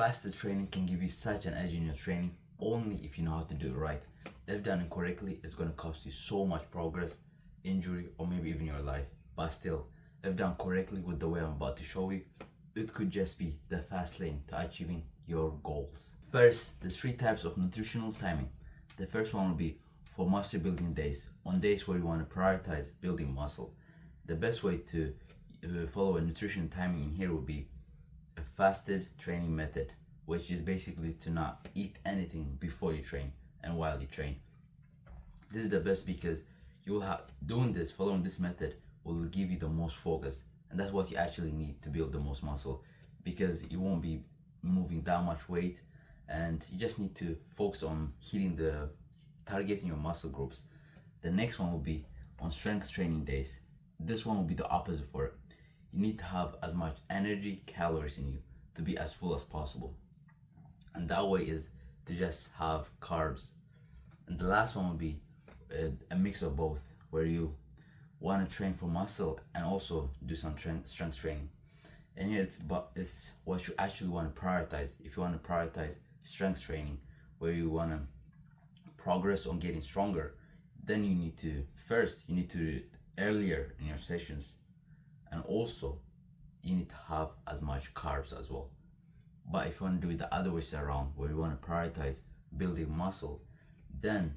Fasted training can give you such an edge in your training only if you know how to do it right. If done incorrectly, it's going to cost you so much progress, injury, or maybe even your life. But still, if done correctly with the way I'm about to show you, it could just be the fast lane to achieving your goals. First, there's 3 types of nutritional timing. The first one will be for muscle building days, on days where you want to prioritize building muscle. The best way to follow a nutrition timing in here would be a fasted training method, which is basically to not eat anything before you train and while you train. This is the best because you will have doing this, following this method will give you the most focus, and that's what you actually need to build the most muscle, because you won't be moving that much weight and you just need to focus on targeting your muscle groups. The next one will be on strength training days. This one will be the opposite for it. You need to have as much energy, calories in you to be as full as possible. And that way is to just have carbs. And the last one will be a mix of both, where you want to train for muscle and also do some strength training. And here it's what you actually want to prioritize. If you want to prioritize strength training, where you want to progress on getting stronger, then you need to do it earlier in your sessions, and also you need to have as much carbs as well. But if you want to do it the other way around, where you want to prioritize building muscle, then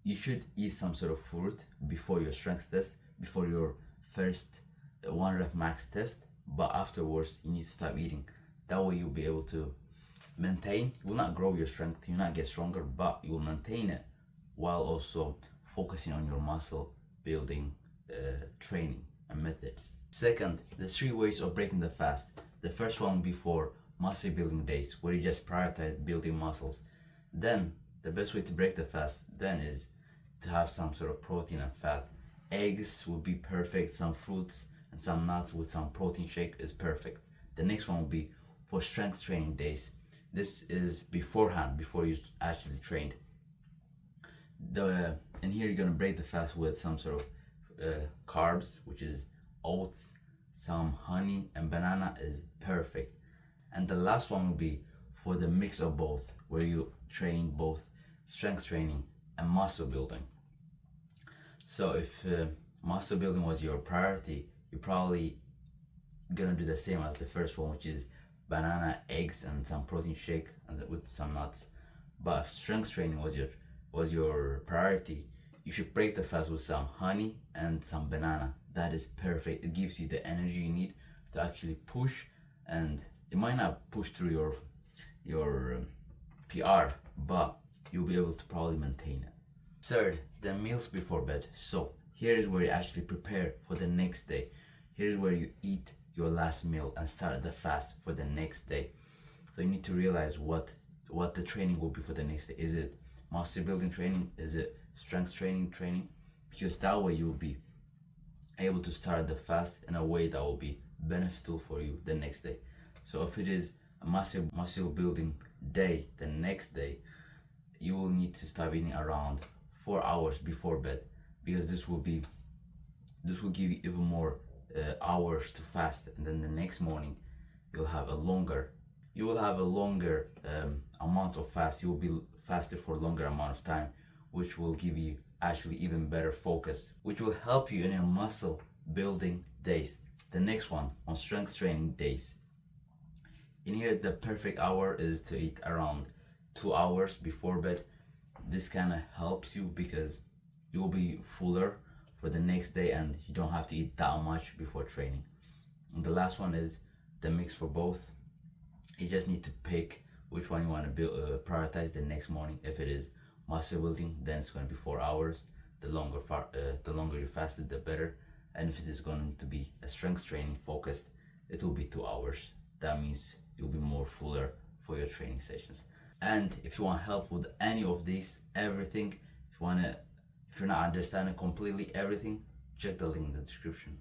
you should eat some sort of fruit before your strength test, before your first 1 rep max test, but afterwards you need to stop eating. That way you'll be able to maintain. You will not grow your strength, you will not get stronger, but you will maintain it while also focusing on your muscle building training and methods. Second, there's 3 ways of breaking the fast. The first one will be for muscle building days, where you just prioritize building muscles. Then the best way to break the fast then is to have some sort of protein and fat. Eggs would be perfect, some fruits and some nuts with some protein shake is perfect. The next one will be for strength training days. This is beforehand, before you actually trained. And here you're gonna break the fast with some sort of carbs, which is oats, some honey, and banana is perfect. And the last one will be for the mix of both, where you train both strength training and muscle building. So if muscle building was your priority, you're probably gonna do the same as the first one, which is banana, eggs, and some protein shake with some nuts. But if strength training was your priority, you should break the fast with some honey and some banana. That is perfect. It gives you the energy you need to actually push, and it might not push through your PR, but you'll be able to probably maintain it. Third, the meals before bed. So here is where you actually prepare for the next day. Here's where you eat your last meal and start the fast for the next day. So you need to realize what the training will be for the next day. Is it muscle building training? Is it strength training? Because that way you will be able to start the fast in a way that will be beneficial for you the next day. So if it is a muscle building day, the next day you will need to start eating around 4 hours before bed, because this will give you even more hours to fast, and then the next morning you'll have a longer amount of fast. You will be fasted for a longer amount of time, which will give you actually even better focus, which will help you in your muscle building days. The next one, on strength training days. In here, the perfect hour is to eat around 2 hours before bed. This kind of helps you because you will be fuller for the next day and you don't have to eat that much before training. And the last one is the mix for both. You just need to pick which one you want to prioritize the next morning. If it is muscle building, then it's going to be 4 hours. The longer you fasted, the better. And if it is going to be a strength training focused, it will be 2 hours. That means you'll be more fuller for your training sessions. And if you want help with any of these, everything, if you're not understanding completely everything, check the link in the description.